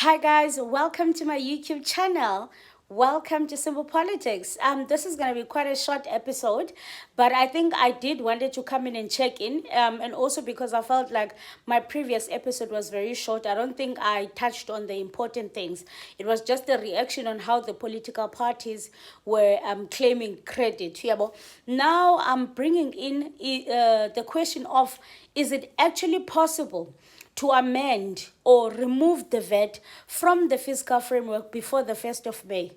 Hi guys, welcome to my YouTube channel. Welcome to Simple Politics. This is gonna be quite a short episode, but I think I did wanted to come in and check in. And also because I felt like my previous episode was very short. I don't think I touched on the important things. It was just a reaction on how the political parties were claiming credit. Yeah, but now I'm bringing in the question of: is it actually possible to amend or remove the VAT from the fiscal framework before the 1st of May?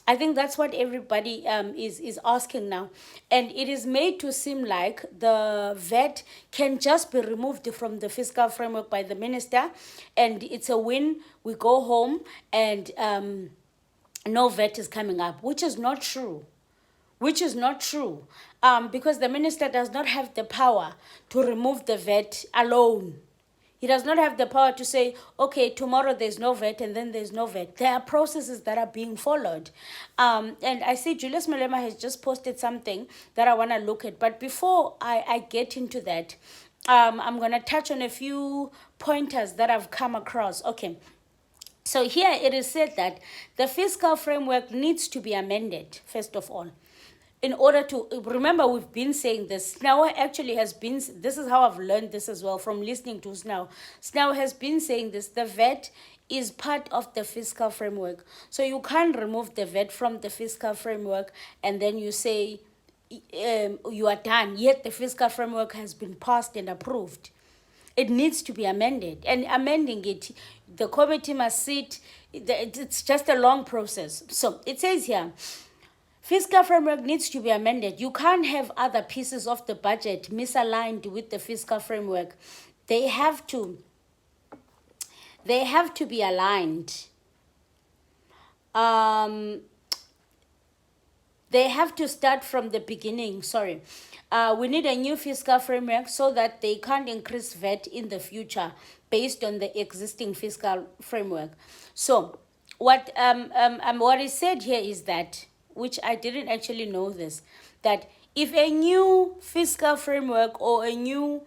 I think that's what everybody is asking now. And it is made to seem like the VAT can just be removed from the fiscal framework by the minister, and it's a win. We go home and no VAT is coming up, which is not true. Because the minister does not have the power to remove the VAT alone. He does not have the power to say, okay, tomorrow there's no VAT and then there's no VAT. There are processes that are being followed. And I see Cic Malema has just posted something that I want to look at. But before I get into that, I'm going to touch on a few pointers that I've come across. Okay. So here it is said that the fiscal framework needs to be amended, first of all, in order to remember. We've been saying this. Snow actually has been, this is how I've learned this as well from listening to Snow. Snow has been saying this: the VAT is part of the fiscal framework. So you can't remove the VAT from the fiscal framework and then you say you are done, yet the fiscal framework has been passed and approved. It needs to be amended, and amending it, the committee must sit. It's just a long process. So it says here, fiscal framework needs to be amended. You can't have other pieces of the budget misaligned with the fiscal framework. They have to be aligned. They have to start from the beginning. Sorry. We need a new fiscal framework so that they can't increase VAT in the future based on the existing fiscal framework. So what is said here is that, which I didn't actually know this, that if a new fiscal framework or a new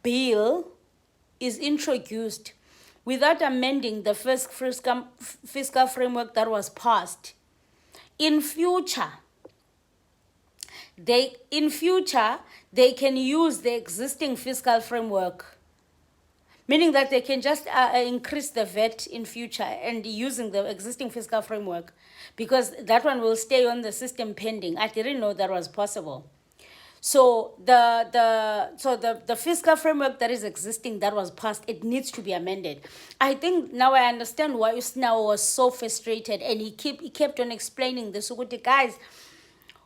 bill is introduced without amending the first fiscal framework that was passed, in future they can use the existing fiscal framework, meaning that they can just increase the VAT in future and using the existing fiscal framework, because that one will stay on the system pending. I didn't know that was possible. So the fiscal framework that is existing, that was passed, it needs to be amended. I think now I understand why Usnaw was so frustrated, and he kept on explaining this. So, guys,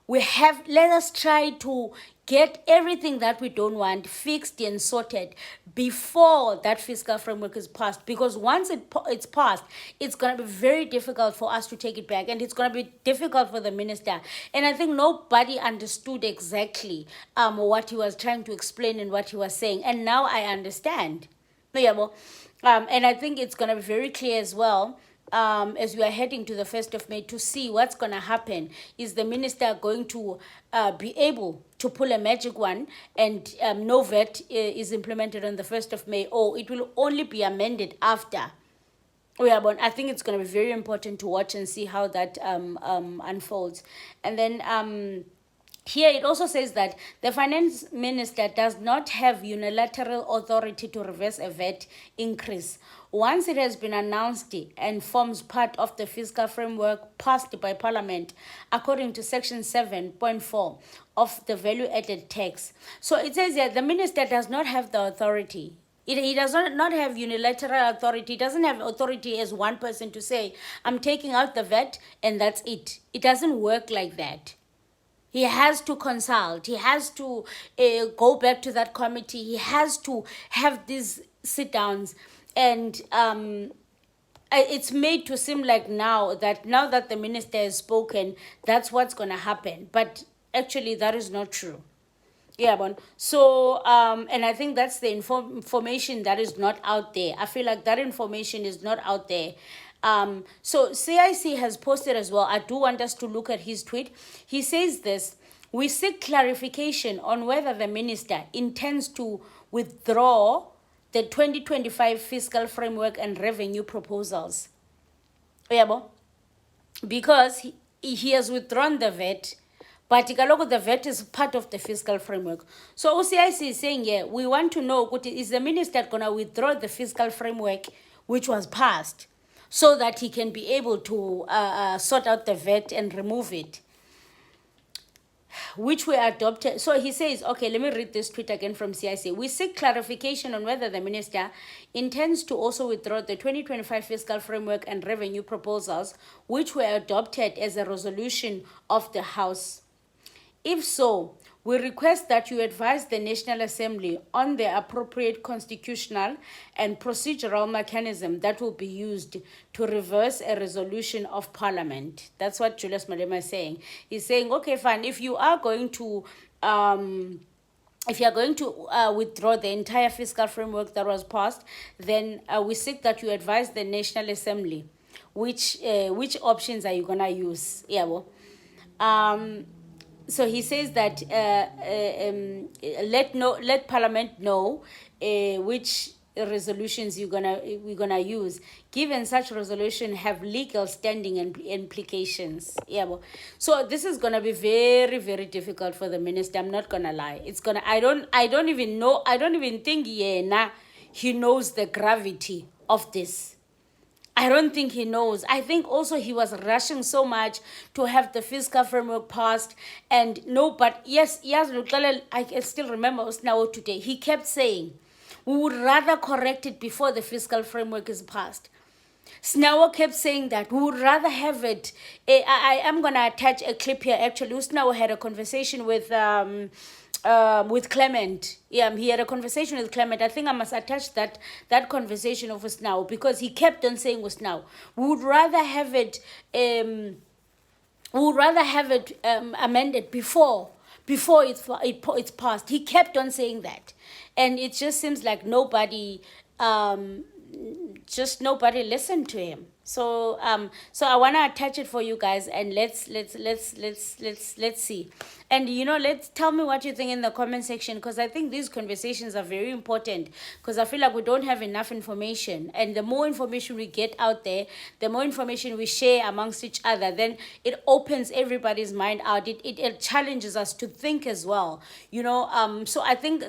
let us try to get everything that we don't want fixed and sorted before that fiscal framework is passed, because once it's passed, it's going to be very difficult for us to take it back, and it's going to be difficult for the minister. And I think nobody understood exactly what he was trying to explain and what he was saying, and now I understand. And I think it's going to be very clear as well, as we are heading to the 1st of May, to see what's going to happen. Is the minister going to be able to pull a magic one and no VAT is implemented on the 1st of May, or it will only be amended after? I think it's going to be very important to watch and see how that unfolds. And then here it also says that the finance minister does not have unilateral authority to reverse a VAT increase once it has been announced and forms part of the fiscal framework passed by Parliament, according to Section 7.4 of the Value Added Tax. So it says that the minister does not have the authority. He does not have unilateral authority. He doesn't have authority as one person to say, I'm taking out the VAT and that's it. It doesn't work like that. He has to consult. He has to go back to that committee. He has to have these sit-downs. And it's made to seem like now that the minister has spoken, that's what's going to happen. But actually, that is not true. So, and I think that's the information that is not out there. I feel like that information is not out there. So CIC has posted as well. I do want us to look at his tweet. He says this: we seek clarification on whether the minister intends to withdraw the 2025 fiscal framework and revenue proposals. Yabo? Because he has withdrawn the VAT, but the VAT is part of the fiscal framework. So OCIC is saying, yeah, we want to know, is the minister going to withdraw the fiscal framework which was passed so that he can be able to sort out the VAT and remove it, which were adopted. So he says, okay, let me read this tweet again from CIC. We seek clarification on whether the minister intends to also withdraw the 2025 fiscal framework and revenue proposals, which were adopted as a resolution of the House. If so, we request that you advise the National Assembly on the appropriate constitutional and procedural mechanism that will be used to reverse a resolution of Parliament. That's what Julius Malema is saying. He's saying, okay, fine, if you are going to withdraw the entire fiscal framework that was passed, then we seek that you advise the National Assembly which options are you gonna use. Yeah, well. So he says that let Parliament know which resolutions we're gonna use, given such resolution have legal standing and implications. Yeah, well. So this is gonna be very, very difficult for the minister. I'm not gonna lie. It's gonna. I don't even think he knows the gravity of this. I don't think he knows. I think also he was rushing so much to have the fiscal framework passed. And no, but yes, I can still remember now today. He kept saying, we would rather correct it before the fiscal framework is passed. Snawo kept saying that we would rather have it. I am going to attach a clip here. Actually, Snawo had a conversation with Clement. Yeah, he had a conversation with Clement. I think I must attach that conversation of Snawo, because he kept on saying Snawo, we would rather have it amended before it's passed. He kept on saying that, and it just seems like nobody listened to him. So I want to attach it for you guys, and let's see. And let's tell me what you think in the comment section, because I think these conversations are very important, because I feel like we don't have enough information, and the more information we get out there, the more information we share amongst each other, then it opens everybody's mind out. It challenges us to think as well. So I think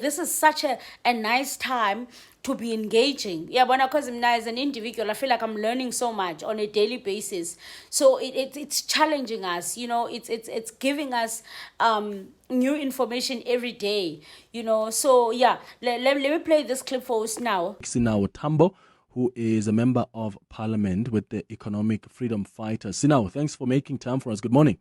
this is such a nice time to be engaging. Yeah, because as an individual, I feel like I'm learning so much on a daily basis. So it's challenging us, it's giving us new information every day, So yeah, let me play this clip for us now. Sinao Tambo, who is a member of Parliament with the Economic Freedom Fighters. Sinao, thanks for making time for us. Good morning.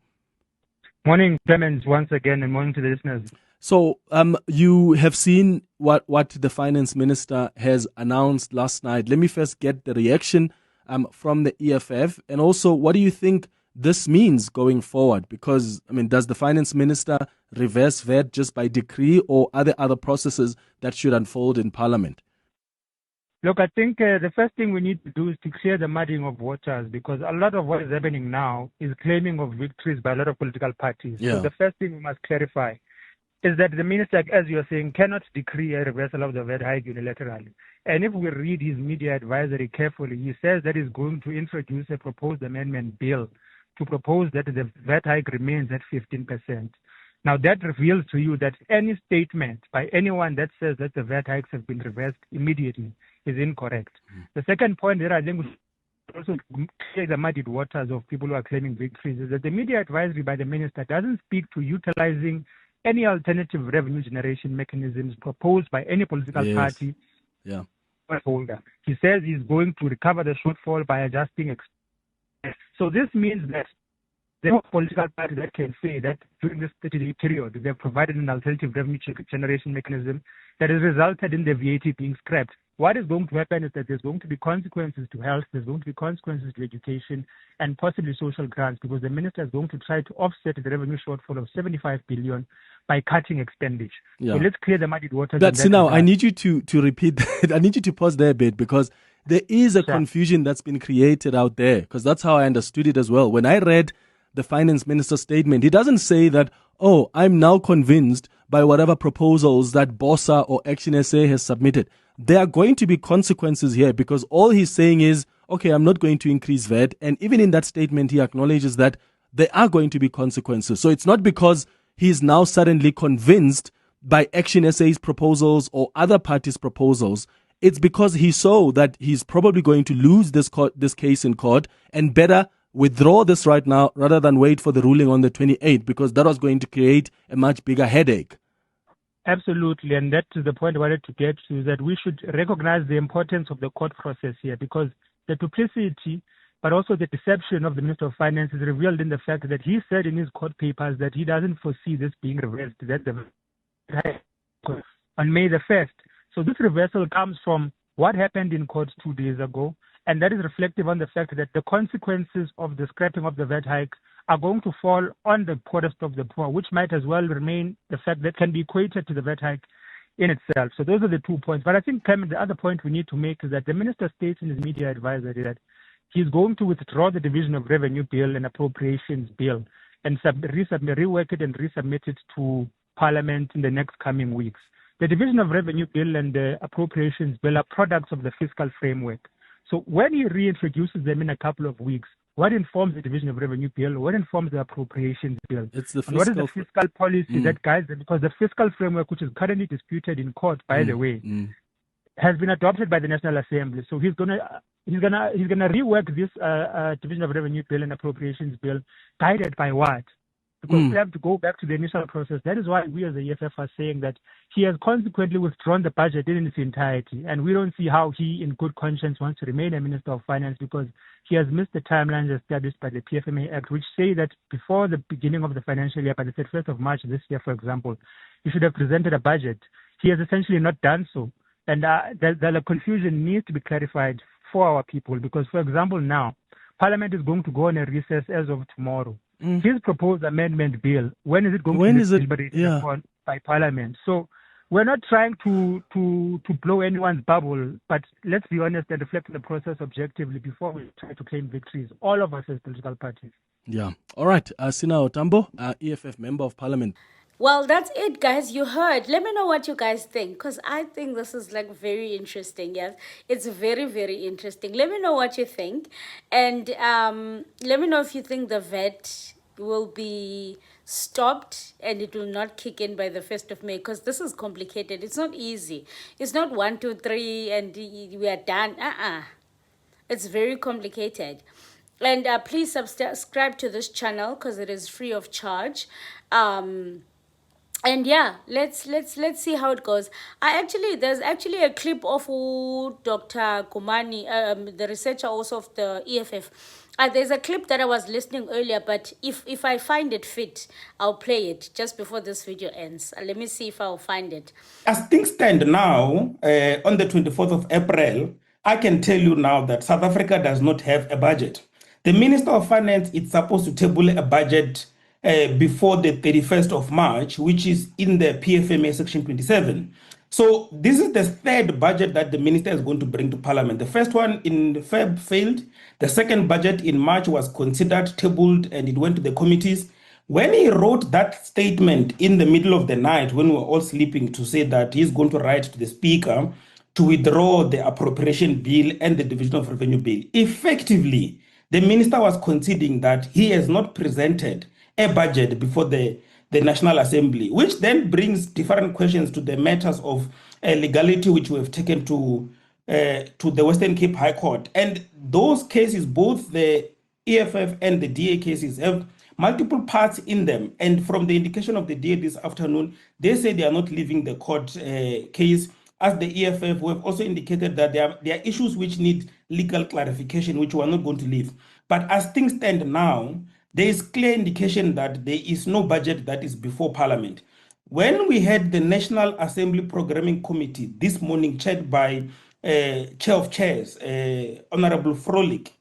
Morning, Clemens, once again, and morning to the listeners. So you have seen what the finance minister has announced last night. Let me first get the reaction from the EFF, and also what do you think this means going forward? Because, does the finance minister reverse VAT just by decree, or are there other processes that should unfold in Parliament? Look, I think the first thing we need to do is to clear the muddying of waters, because a lot of what is happening now is claiming of victories by a lot of political parties. Yeah. So the first thing we must clarify is that the minister, as you're saying, cannot decree a reversal of the VAT hike unilaterally. And if we read his media advisory carefully, he says that he's going to introduce a proposed amendment bill to propose that the VAT hike remains at 15%. Now, that reveals to you that any statement by anyone that says that the VAT hikes have been reversed immediately is incorrect. The second point that I think we should also clear the muddied waters of people who are claiming victories is that the media advisory by the minister doesn't speak to utilizing any alternative revenue generation mechanisms proposed by any political party holder. He says he's going to recover the shortfall by adjusting expenses. So this means that there are political parties that can say that during this 30-day period, they've provided an alternative revenue generation mechanism that has resulted in the VAT being scrapped. What is going to happen is that there's going to be consequences to health, there's going to be consequences to education, and possibly social grants, because the minister is going to try to offset the revenue shortfall of 75 billion by cutting expenditure. Yeah. So let's clear the muddied waters. That's now. I need you to repeat that. I need you to pause there a bit, because there is a confusion that's been created out there, because that's how I understood it as well. When I read the finance minister's statement, he doesn't say that, I'm now convinced by whatever proposals that BOSA or Action SA has submitted. there are going to be consequences here, because all he's saying is, okay, I'm not going to increase VAT. And even in that statement, he acknowledges that there are going to be consequences. So it's not because he's now suddenly convinced by Action SA's proposals or other parties' proposals. It's because he saw that he's probably going to lose this case in court, and better withdraw this right now rather than wait for the ruling on the 28th, because that was going to create a much bigger headache. Absolutely, and that is the point I wanted to get to, is that we should recognize the importance of the court process here, because the duplicity, but also the deception of the Minister of Finance is revealed in the fact that he said in his court papers that he doesn't foresee this being reversed, that on May the 1st. So this reversal comes from what happened in court 2 days ago, and that is reflective on the fact that the consequences of the scrapping of the VAT hike are going to fall on the poorest of the poor, which might as well remain the fact that can be equated to the VAT hike in itself. So those are the 2 points. But I think, Clement, the other point we need to make is that the minister states in his media advisory that he's going to withdraw the Division of Revenue Bill and Appropriations Bill and rework it and resubmit it to Parliament in the next coming weeks. The Division of Revenue Bill and the Appropriations Bill are products of the fiscal framework. So when he reintroduces them in a couple of weeks, what informs the Division of Revenue Bill? What informs the Appropriations Bill? It's the and what is the fiscal policy that guides them? Because the fiscal framework, which is currently disputed in court, by the way, has been adopted by the National Assembly. So he's gonna rework this Division of Revenue Bill and Appropriations Bill, guided by what? Because we have to go back to the initial process. That is why we as the EFF are saying that he has consequently withdrawn the budget in its entirety. And we don't see how he, in good conscience, wants to remain a Minister of Finance, because he has missed the timelines established by the PFMA Act, which say that before the beginning of the financial year, by the 31st of March this year, for example, he should have presented a budget. He has essentially not done so. And the confusion needs to be clarified for our people, because, for example, now, Parliament is going to go on a recess as of tomorrow. His proposed amendment bill, when is it going to be deliberated upon by Parliament? So we're not trying to blow anyone's bubble, but let's be honest and reflect on the process objectively before we try to claim victories, all of us as political parties. Yeah. All right. Sina Otambo, EFF Member of Parliament. Well, that's it, guys. You heard. Let me know what you guys think, because I think this is like very interesting. Yes, it's very, very interesting. Let me know what you think, and let me know if you think the VAT will be stopped and it will not kick in by the 1st of May, because this is complicated. It's not easy. It's not 1, 2, 3 and we are done. It's very complicated. And please subscribe to this channel, because it is free of charge. And yeah, let's see how it goes. There's actually a clip of Dr. Kumani, the researcher also of the EFF. There's a clip that I was listening earlier, but if I find it fit, I'll play it just before this video ends. Let me see if I'll find it. As things stand now, on the 24th of April, I can tell you now that South Africa does not have a budget. The Minister of Finance is supposed to table a budget before the 31st of March, which is in the PFMA Section 27. So this is the third budget that the minister is going to bring to Parliament. The first one in Feb failed. The second budget in March was considered, tabled, and it went to the committees. When he wrote that statement in the middle of the night, when we were all sleeping, to say that he's going to write to the Speaker to withdraw the Appropriation Bill and the Division of Revenue Bill, effectively, the minister was conceding that he has not presented a budget before the National Assembly, which then brings different questions to the matters of legality, which we have taken to the Western Cape High Court. And those cases, both the EFF and the DA cases, have multiple parts in them. And from the indication of the DA this afternoon, they say they are not leaving the court case. As the EFF, we have also indicated that there are issues which need legal clarification, which we are not going to leave. But as things stand now, there is clear indication that there is no budget that is before Parliament. When we had the National Assembly Programming Committee this morning, chaired by Chair of Chairs, Honorable Frolic,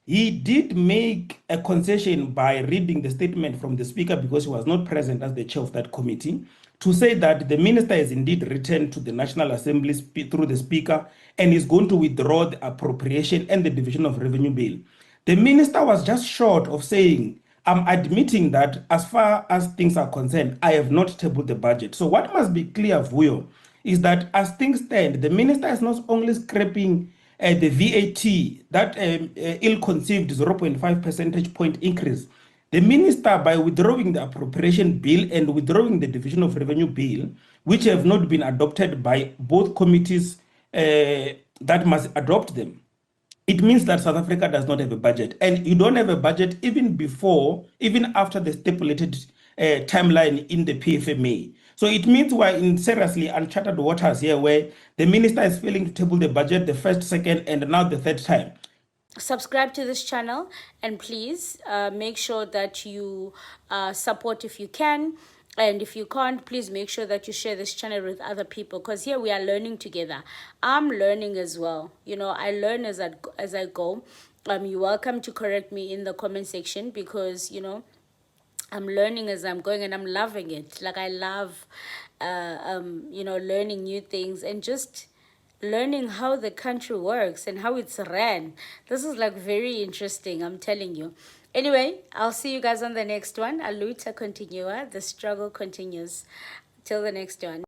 he did make a concession by reading the statement from the Speaker, because he was not present as the chair of that committee, to say that the minister is indeed returned to the National Assembly through the Speaker and is going to withdraw the Appropriation and the Division of Revenue Bill. The minister was just short of saying, I'm admitting that as far as things are concerned, I have not tabled the budget. So what must be clear, Vuyo, is that as things stand, the minister is not only scrapping the VAT, that ill-conceived 0.5 percentage point increase. The minister, by withdrawing the appropriation bill and withdrawing the division of revenue bill, which have not been adopted by both committees that must adopt them, it means that South Africa does not have a budget. And you don't have a budget even after the stipulated timeline in the PFMA. So it means we're in seriously uncharted waters here, where the minister is failing to table the budget the first, second, and now the third time. Subscribe to this channel, and please make sure that you support if you can, and if you can't, please make sure that you share this channel with other people, because here we are learning together. I'm learning as well. You know, I learn as I go. You're welcome to correct me in the comment section, because you know, I'm learning as I'm going, and I'm loving it. Like, I love you know, learning new things and just learning how the country works and how it's ran. This is like very interesting, I'm telling you. Anyway, I'll see you guys on the next one. A luta continua, the struggle continues. Till the next one.